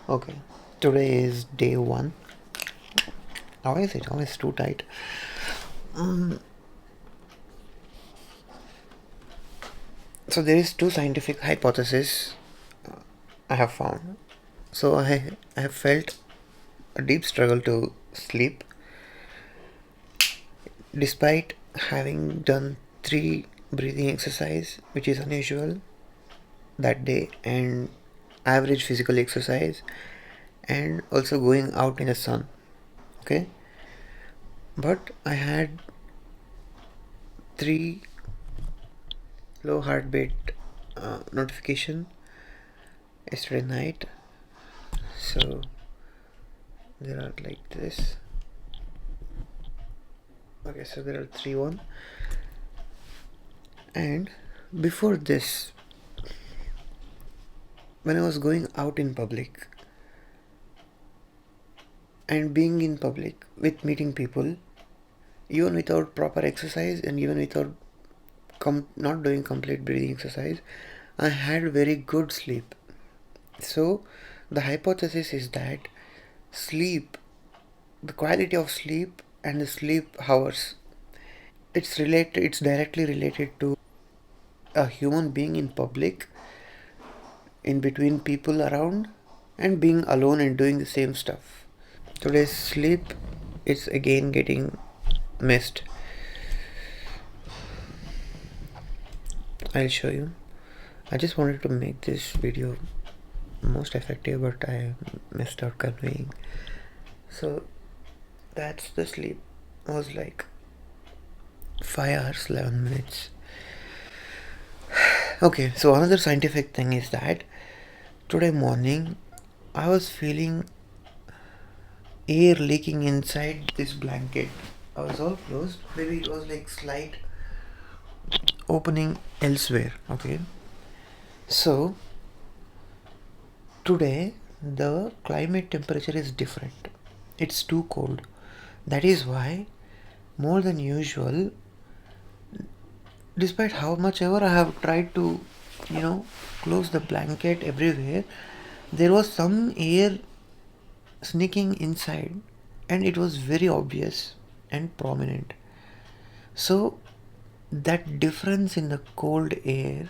Okay, today is day one. How is it? Oh, it's too tight. So there is two scientific hypotheses I have found. So I have felt a deep struggle to sleep despite having done three breathing exercise, which is unusual that day, and average physical exercise, and also going out in the sun. Okay, but I had three low heartbeat notification yesterday night. So there are like this. Okay, so there are three one. And before this, when I was going out in public and being in public with meeting people, even without proper exercise and even without not doing complete breathing exercise, I had very good sleep. So the hypothesis is that sleep, the quality of sleep and the sleep hours, it's directly related to a human being in public, in between people around, and being alone and doing the same stuff. Today's sleep is again getting missed. I'll show you. I just wanted to make this video most effective, but I missed out conveying. So that's the sleep. I was like 5 hours 11 minutes. Okay, so another scientific thing is that today morning I was feeling air leaking inside this blanket. I was all closed. Maybe it was like slight opening elsewhere. Okay, so today the climate temperature is different. It's too cold. That is why more than usual, despite how much ever I have tried to, close the blanket everywhere, there was some air sneaking inside and it was very obvious and prominent. So that difference in the cold air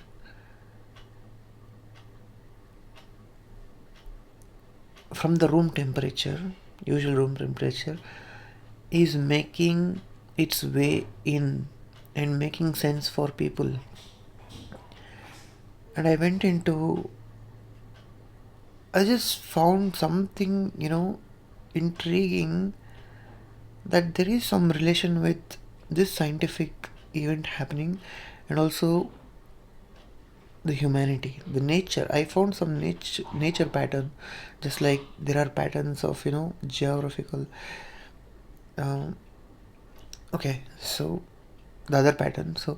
from the room temperature, usual room temperature, is making its way in and making sense for people. And I just found something, intriguing, that there is some relation with this scientific event happening and also the humanity, the nature. I found some nature pattern, just like there are patterns of, geographical. Um, okay, so the other pattern. So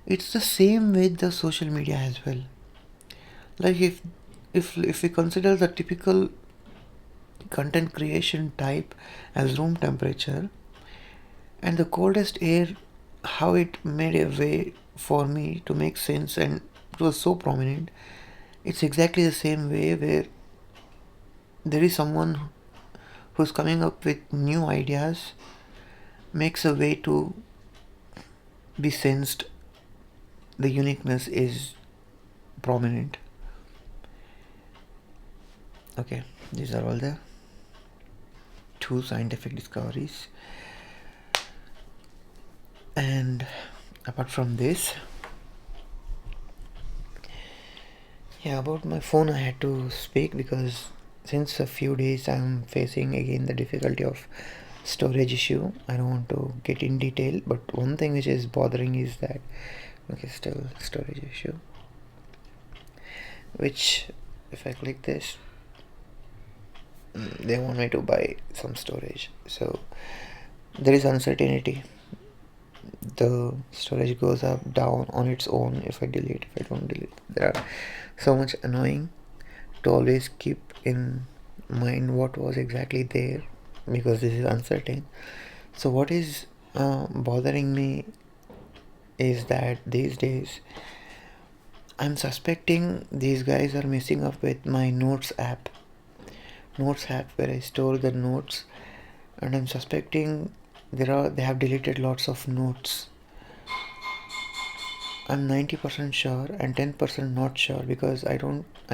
it's the same with the social media as well. Like if we consider the typical content creation type as room temperature, and the coldest air, how it made a way for me to make sense and it was so prominent, it's exactly the same way where there is someone who's coming up with new ideas, makes a way to be sensed, the uniqueness is prominent. Okay, these are all the two scientific discoveries. And apart from this, yeah, about my phone I had to speak because since a few days I'm facing again the difficulty of storage issue. I don't want to get in detail, but one thing which is bothering is that, okay, still storage issue, which if I click this, they want me to buy some storage. So there is uncertainty. The storage goes up, down on its own if I delete, if I don't delete. There are so much annoying to always keep in mind what was exactly there because this is uncertain. So what is bothering me is that these days I'm suspecting these guys are messing up with my Notes app where I store the notes, and I'm suspecting they have deleted lots of notes. I'm 90% sure and 10% not sure because I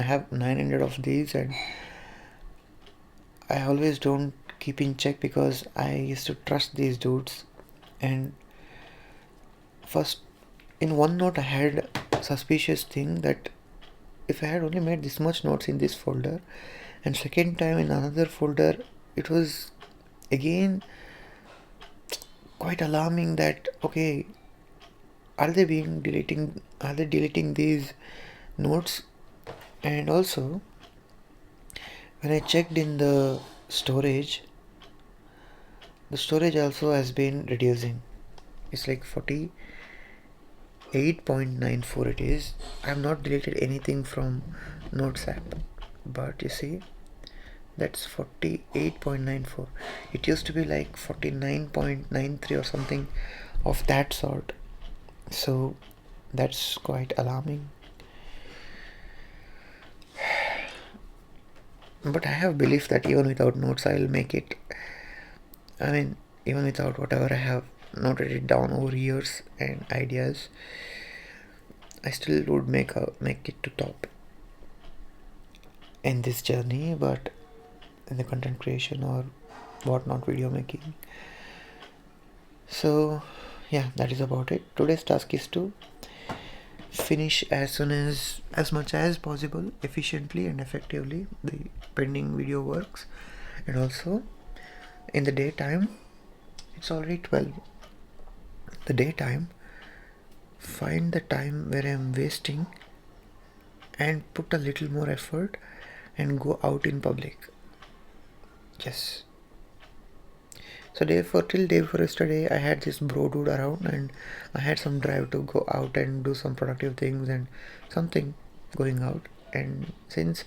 have 900 of these, and I always don't keep in check because I used to trust these dudes. And first, in OneNote, I had suspicious thing that if I had only made this much notes in this folder, and second time in another folder, it was again quite alarming that okay, are they deleting these notes? And also, when I checked in the storage also has been reducing. It's like 48.94 it is. I have not deleted anything from Notes app, but you see, that's 48.94. It used to be like 49.93 or something of that sort. So that's quite alarming. But I have belief that even without notes, I will make it. I mean, even without whatever I have noted it down over years and ideas, I still would make it to top in this journey, but in the content creation or whatnot, video making. So, yeah, that is about it. Today's task is to finish as much as possible, efficiently and effectively, the pending video works. And also, in the daytime, it's already 12. The daytime, find the time where I'm wasting and put a little more effort and go out in public. Yes. So till day before yesterday, I had this bro dude around, and I had some drive to go out and do some productive things and something going out. And since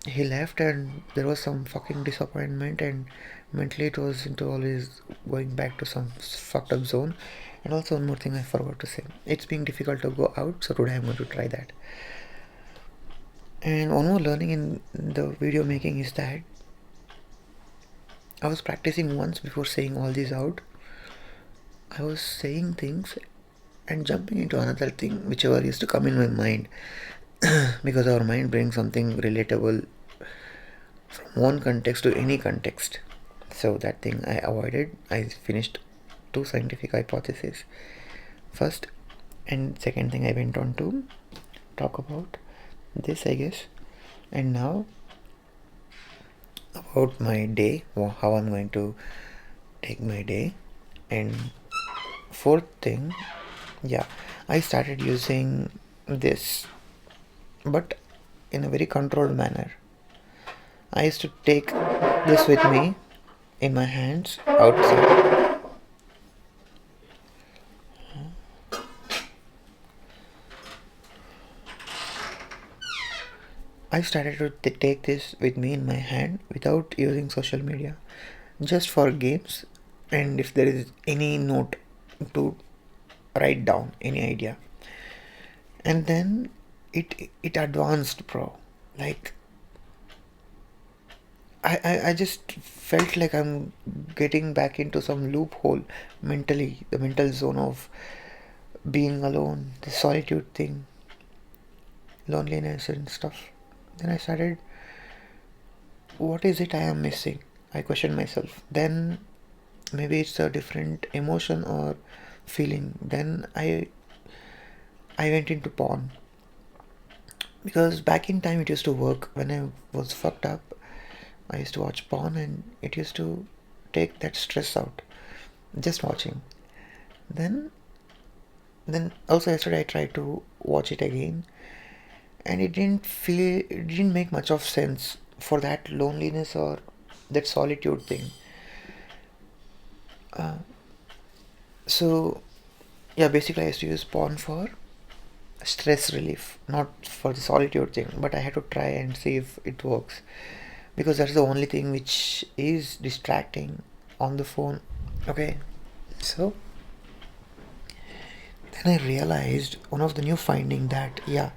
he left, and there was some fucking disappointment, and mentally it was into always going back to some fucked up zone. And also one more thing I forgot to say, it's being difficult to go out, so today I'm going to try that. And one more learning in the video making is that I was practicing once before saying all these out. I was saying things and jumping into another thing, whichever used to come in my mind, because our mind brings something relatable from one context to any context. So that thing I avoided. I finished two scientific hypotheses first, and second thing I went on to talk about this, I guess. And now about my day, how I'm going to take my day. And fourth thing, yeah, I started using this, but in a very controlled manner. I used to take this with me in my hands outside. I started to take this with me in my hand without using social media, just for games, and if there is any note to write down any idea. And then it advanced, bro. Like I just felt like I'm getting back into some loophole mentally, the mental zone of being alone, the solitude thing, loneliness and stuff. Then I started, what is it I am missing? I questioned myself. Then maybe it's a different emotion or feeling. Then I went into porn, because back in time it used to work. When I was fucked up, I used to watch porn, and it used to take that stress out just watching. Then then also yesterday I tried to watch it again, and it didn't make much of sense for that loneliness or that solitude thing. So yeah, basically I used to use porn for stress relief, not for the solitude thing, but I had to try and see if it works, because that's the only thing which is distracting on the phone. Okay, so And I realized one of the new finding that, yeah,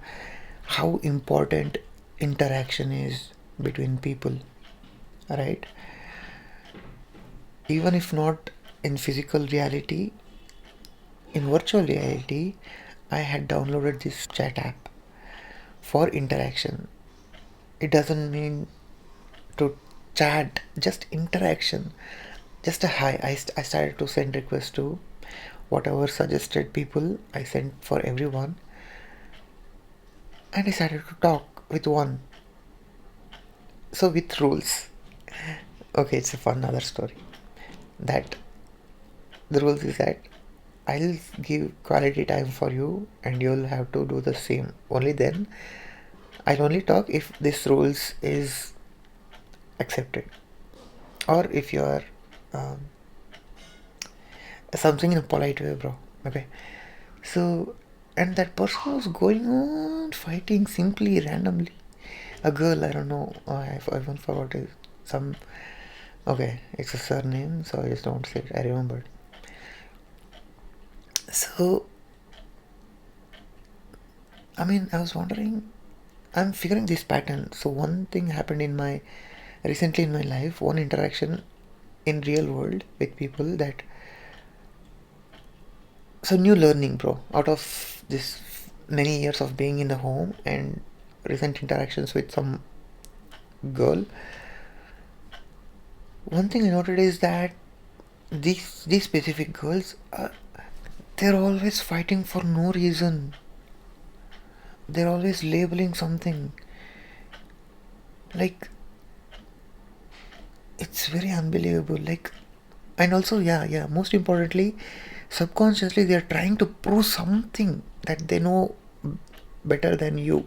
how important interaction is between people, right? Even if not in physical reality, in virtual reality, I had downloaded this chat app for interaction. It doesn't mean to chat, just interaction, just a hi. I started to send requests to whatever suggested people I sent for everyone, and I started to talk with one. So with rules. Okay, it's a fun other story. That the rules is that I'll give quality time for you and you'll have to do the same. Only then I'll only talk if this rules is accepted, or if you are um, something in a polite way, bro. Okay, so and that person was going on fighting simply randomly. A girl, I don't know, I even forgot it. Some okay, it's a surname, so I just don't say it. I remembered. So I mean, I was wondering. I'm figuring this pattern. So one thing happened in my recently in my life. One interaction in real world with people that so new learning, bro. Out of this many years of being in the home and recent interactions with some girl, one thing I noted is that these specific girls, they're always fighting for no reason. They're always labeling something. Like it's very unbelievable. Like, and also, yeah. Most importantly, subconsciously, they are trying to prove something that they know better than you.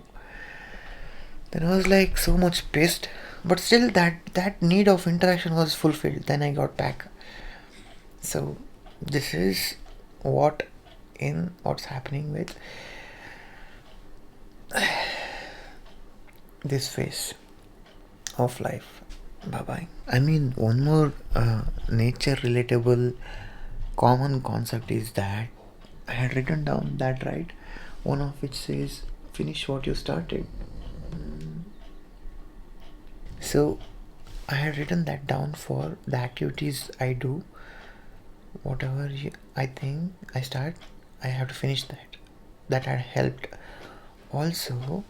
Then I was like so much pissed, but still, that need of interaction was fulfilled. Then I got back. So this is what's happening with this phase of life. Bye bye. I mean, one more nature relatable common concept is that I had written down that, right, one of which says finish what you started. So I had written that down for the activities I do. Whatever I think I start, I have to finish that. That had helped. Also,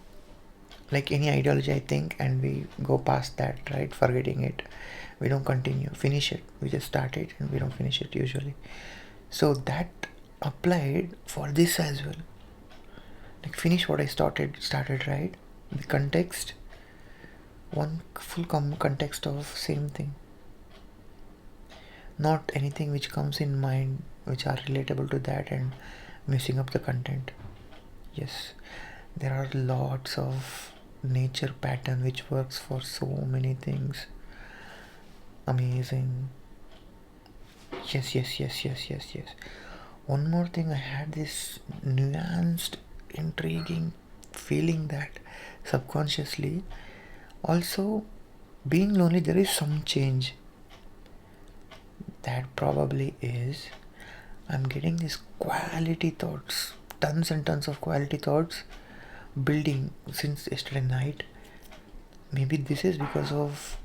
like any ideology I think, and we go past that, right, forgetting it, we don't continue finish it, we just start it and we don't finish it usually. So that applied for this as well. Like finish what I started, right? The context, one full context of same thing, not anything which comes in mind which are relatable to that and messing up the content. Yes, there are lots of nature pattern which works for so many things. Amazing. Yes. One more thing, I had this nuanced, intriguing feeling that subconsciously, also being lonely, there is some change. That probably is I'm getting these quality thoughts, tons and tons of quality thoughts building since yesterday night. Maybe this is because of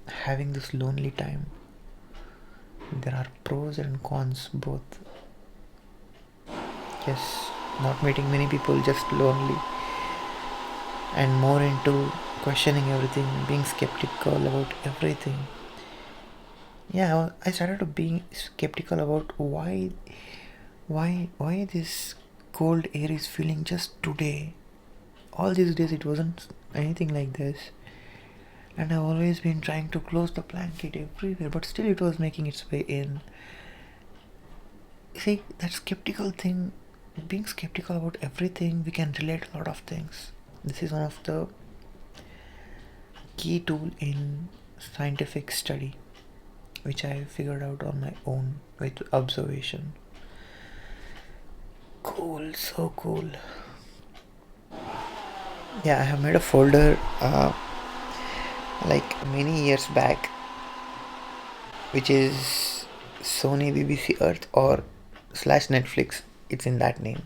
having this lonely time. There are pros and cons both. Yes, not meeting many people, just lonely, and more into questioning everything, being skeptical about everything. Yeah, I started to being skeptical about why this cold air is feeling just today. All these days it wasn't anything like this, and I've always been trying to close the blanket everywhere, but still it was making its way in. See, that skeptical thing, being skeptical about everything, we can relate a lot of things. This is one of the key tool in scientific study which I figured out on my own with observation. Cool, so cool. Yeah, I have made a folder like many years back, which is Sony BBC Earth or slash Netflix. it's in that name,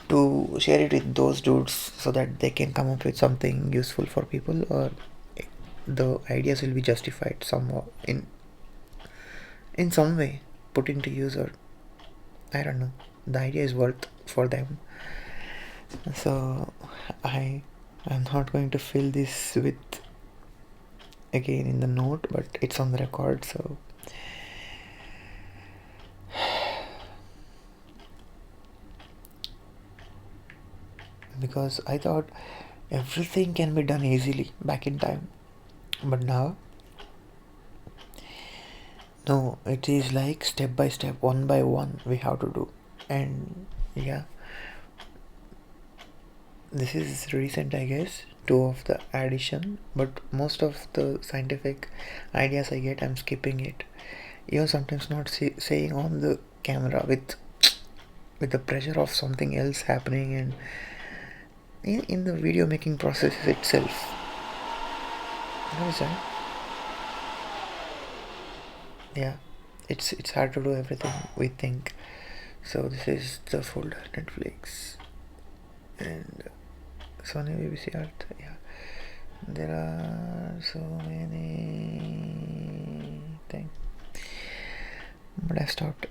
to share it with those dudes so that they can come up with something useful for people, or the ideas will be justified somehow in some way, put into use, or I don't know, the idea is worth for them. So I am not going to fill this with again in the note, but it's on the record. So because I thought everything can be done easily back in time, but now no, it is like step by step, one by one, we have to do. And yeah, this is recent, I guess, two of the addition, but most of the scientific ideas I get, I'm skipping it. Even sometimes not saying on the camera with the pressure of something else happening, and in the video making process itself. What is that? Yeah, it's hard to do everything we think. So this is the folder Netflix and Sony BBC Earth. Yeah, there are so many things, but I stopped.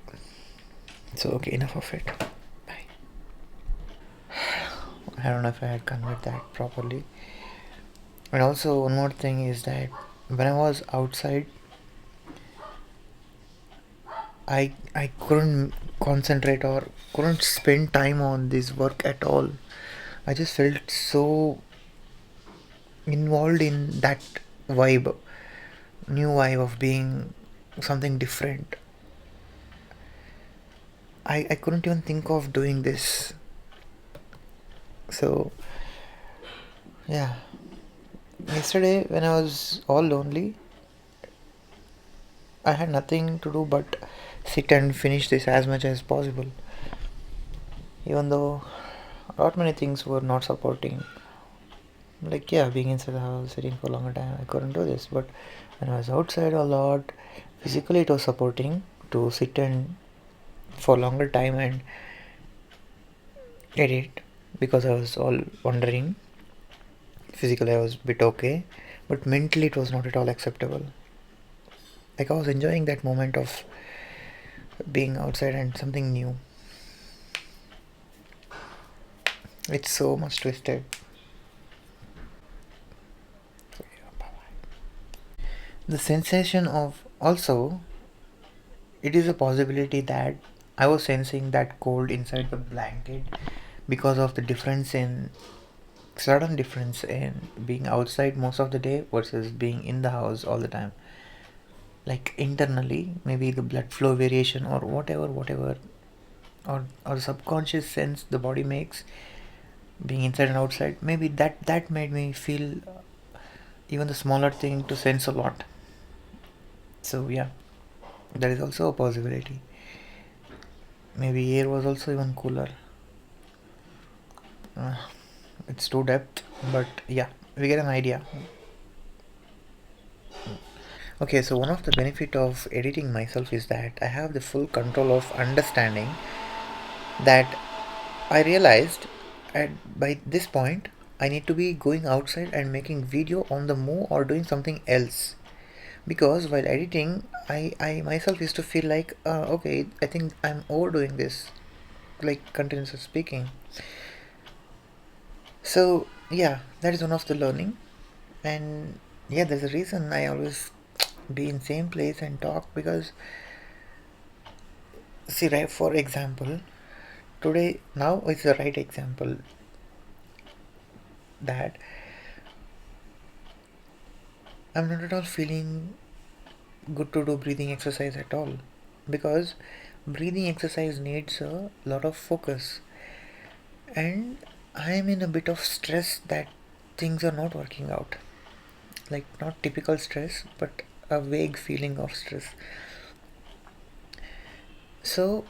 So okay, enough of it. Bye. I don't know if I had conveyed that properly. And also one more thing is that when I was outside, I couldn't concentrate or couldn't spend time on this work at all. I just felt so involved in that vibe, new vibe of being something different. I couldn't even think of doing this. So yeah, yesterday when I was all lonely, I had nothing to do but sit and finish this as much as possible. Even though a lot many things were not supporting. Like yeah, being inside the house, sitting for a longer time, I couldn't do this. But when I was outside a lot, physically it was supporting to sit and for longer time and edit, because I was all wondering. Physically I was a bit okay, but mentally it was not at all acceptable. Like I was enjoying that moment of being outside and something new. It's so much twisted. So, yeah, bye-bye. The sensation of also, it is a possibility that I was sensing that cold inside the blanket because of the difference in sudden difference in being outside most of the day versus being in the house all the time. Like internally, maybe the blood flow variation or whatever, or subconscious sense the body makes being inside and outside. Maybe that made me feel even the smaller thing to sense a lot. So yeah, that is also a possibility. Maybe air was also even cooler. Uh, it's too depth, but yeah, we get an idea. Okay, so one of the benefit of editing myself is that I have the full control of understanding that I realized at by this point I need to be going outside and making video on the move or doing something else, because while editing I myself used to feel like okay, I think I'm overdoing this, like continuous speaking. So yeah, that is one of the learning. And yeah, there's a reason I always be in same place and talk, because see, right, for example, today now is the right example that I'm not at all feeling good to do breathing exercise at all, because breathing exercise needs a lot of focus, and I am in a bit of stress that things are not working out, like not typical stress but a vague feeling of stress. So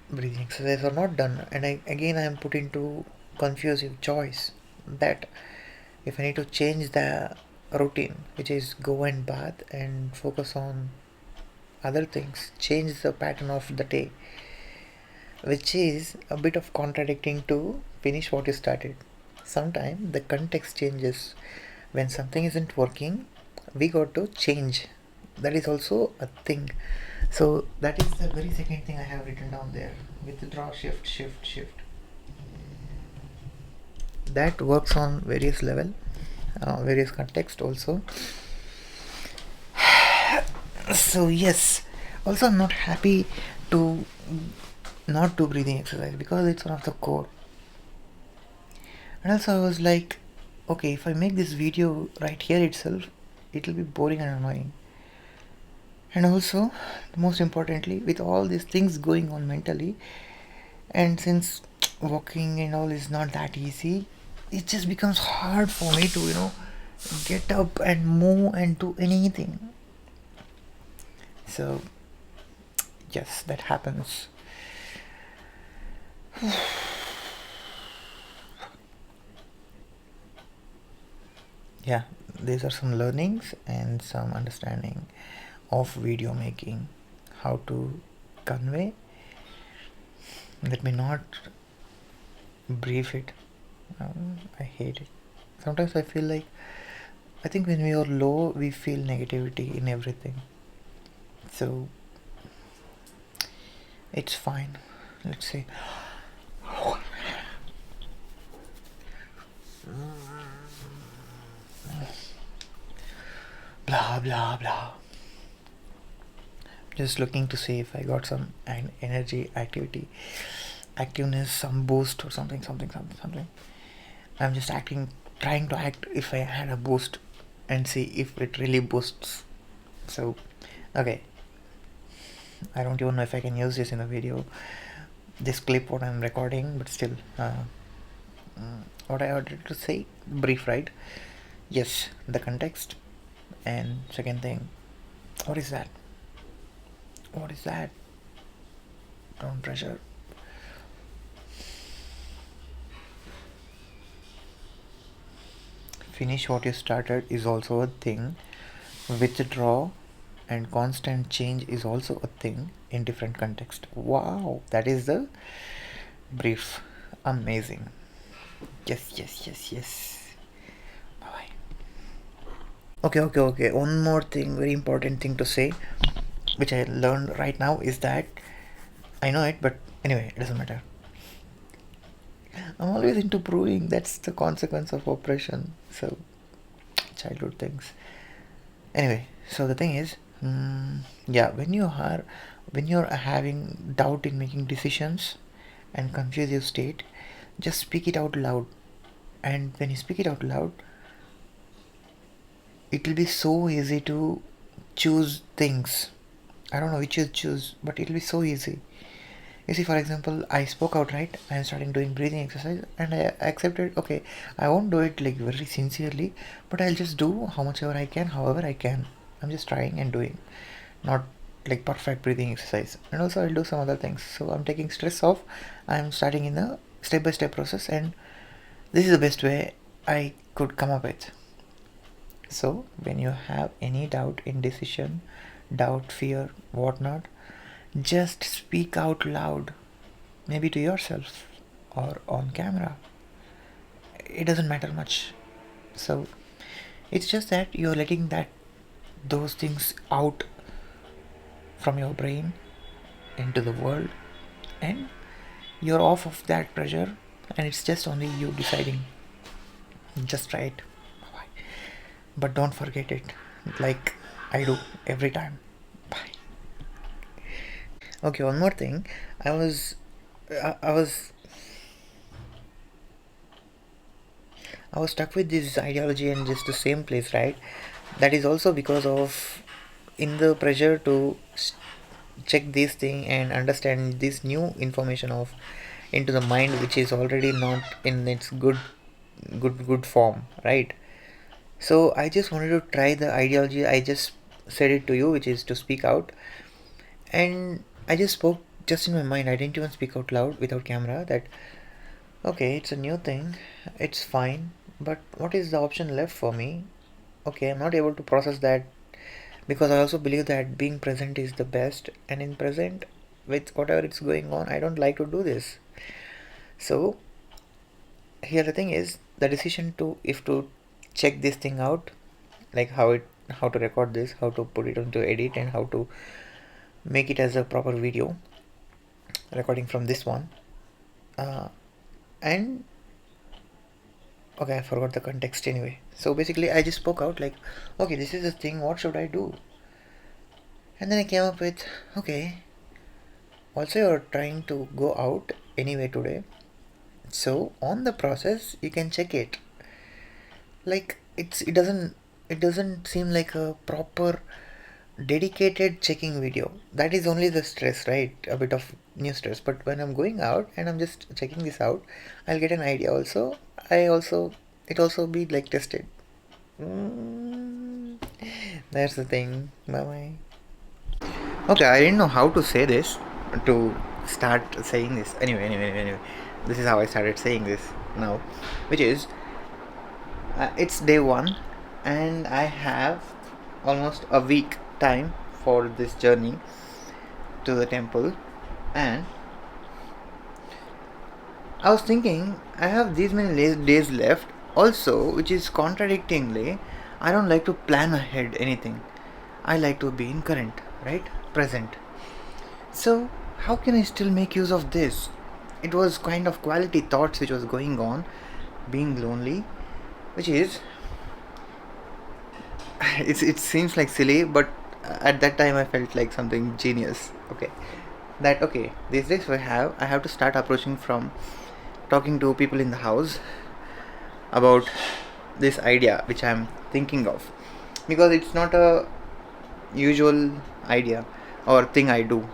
breathing exercise are not done, and again I am put into confusive choice that if I need to change the routine, which is go and bath and focus on other things, change the pattern of the day, which is a bit of contradicting to finish what you started. Sometimes the context changes. When something isn't working, we got to change. That is also a thing. So that is the very second thing I have written down there. Withdraw, shift, shift, shift. That works on various level, various context also. So yes, also I'm not happy to not do breathing exercise because it's one of the core. And also I was like, okay, if I make this video right here itself, it will be boring and annoying. And also, most importantly, with all these things going on mentally, and since walking and all is not that easy, it just becomes hard for me to get up and move and do anything. So yes, that happens. Yeah, these are some learnings and some understanding of video making, how to convey. Let me not brief it. I hate it. Sometimes I feel like, I think when we are low, we feel negativity in everything. So it's fine. Let's see. Blah blah blah. Just looking to see if I got some energy, activeness, some boost or something. I'm just trying to act if I had a boost and see if it really boosts. So, okay. I don't even know if I can use this in a video. This clip what I'm recording, but still, what I wanted to say, brief, right? Yes, the context, and second thing, what is that? What is that? Don't pressure. Finish what you started is also a thing. Withdraw and constant change is also a thing in different context. Wow, that is the brief. Amazing. Yes. Bye bye. Okay. One more thing, very important thing to say, which I learned right now is that I know it, but anyway, it doesn't matter. I'm always into proving. That's the consequence of oppression. So, childhood things. Anyway, so the thing is, yeah, when you're having doubt in making decisions and confused state, just speak it out loud. And when you speak it out loud, it will be so easy to choose things. I don't know which you choose, but it will be so easy. You see, for example, I spoke out, right? I am starting doing breathing exercise and I accepted, okay, I won't do it like very sincerely, but I'll just do how much ever I can, however I can. I'm just trying and doing, not like perfect breathing exercise. And also I'll do some other things. So I'm taking stress off. I'm starting in a step-by-step process, and this is the best way I could come up with. So when you have any doubt, indecision, doubt, fear, whatnot, just speak out loud, maybe to yourself or on camera. It doesn't matter much. So it's just that you're letting those things out from your brain into the world, and you're off of that pressure, and it's just only you deciding. Just try it. But don't forget it, like I do every time. Bye. Okay, one more thing. I was I was I was stuck with this ideology in just the same place, right? That is also because of in the pressure to check this thing and understand this new information of into the mind, which is already not in its good form, right? So I just wanted to try the ideology. I just said it to you, which is to speak out, and I just spoke just in my mind. I didn't even speak out loud without camera. That okay, it's a new thing, it's fine, but what is the option left for me? Okay, I'm not able to process that because I also believe that being present is the best, and in present with whatever it's going on. I don't like to do this. So here the thing is, the decision to if to check this thing out, like how to record this, how to put it into edit, and how to make it as a proper video recording from this one. And okay, I forgot the context anyway. So basically I just spoke out like, okay, this is the thing, what should I do? And then I came up with, okay, also you're trying to go out anyway today, so on the process you can check it. Like it doesn't seem like a proper dedicated checking video. That is only the stress, right? A bit of new stress. But when I'm going out and I'm just checking this out, I'll get an idea also. I also it also be like tested. mm, that's the thing. Bye bye. Okay, I didn't know how to say this to start saying this. Anyway, this is how I started saying this now, which is it's day one, and I have almost a week time for this journey to the temple. And I was thinking I have these many days left also, which is contradictingly, I don't like to plan ahead anything. I like to be in current, right? Present. So how can I still make use of this? It was kind of quality thoughts which was going on, being lonely, which is it seems like silly, but at that time I felt like something genius. Okay, that okay. These days I have to start approaching from talking to people in the house about this idea which I'm thinking of, because it's not a usual idea or thing I do.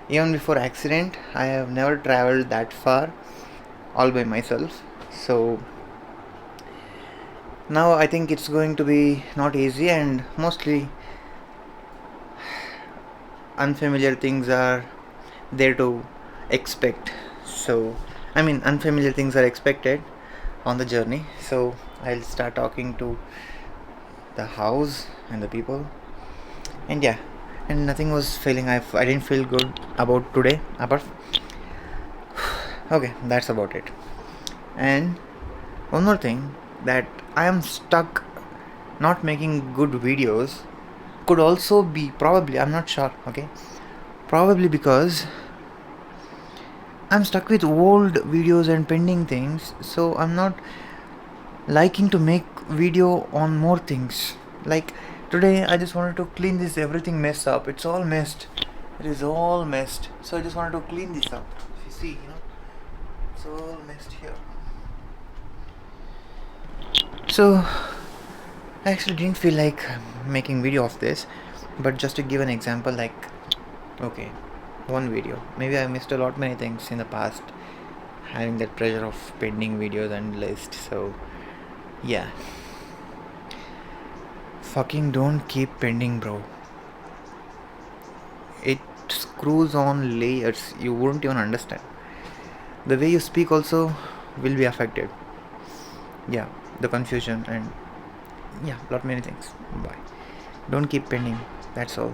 Even before accident, I have never traveled that far all by myself. So now I think it's going to be not easy, and mostly unfamiliar things are there to expect. So I mean, unfamiliar things are expected on the journey. So I'll start talking to the house and the people, and yeah, and nothing was feeling. I didn't feel good about today. Apart, okay, that's about it. And one more thing, that I am stuck not making good videos. Could also be, probably, I'm not sure. Okay, probably because I'm stuck with old videos and pending things, so I'm not liking to make video on more things. Like today I just wanted to clean this everything mess up. It's all messed. It is all messed. So I just wanted to clean this up. If you see, it's all messed here. So I actually didn't feel like making video of this, but just to give an example, like, okay, one video. Maybe I missed a lot many things in the past, having that pressure of pending videos and list. So yeah, fucking don't keep pending, bro. It screws on layers you wouldn't even understand. The way you speak also will be affected. Yeah, the confusion, and yeah, lot many things. Bye. Don't keep pending. That's all.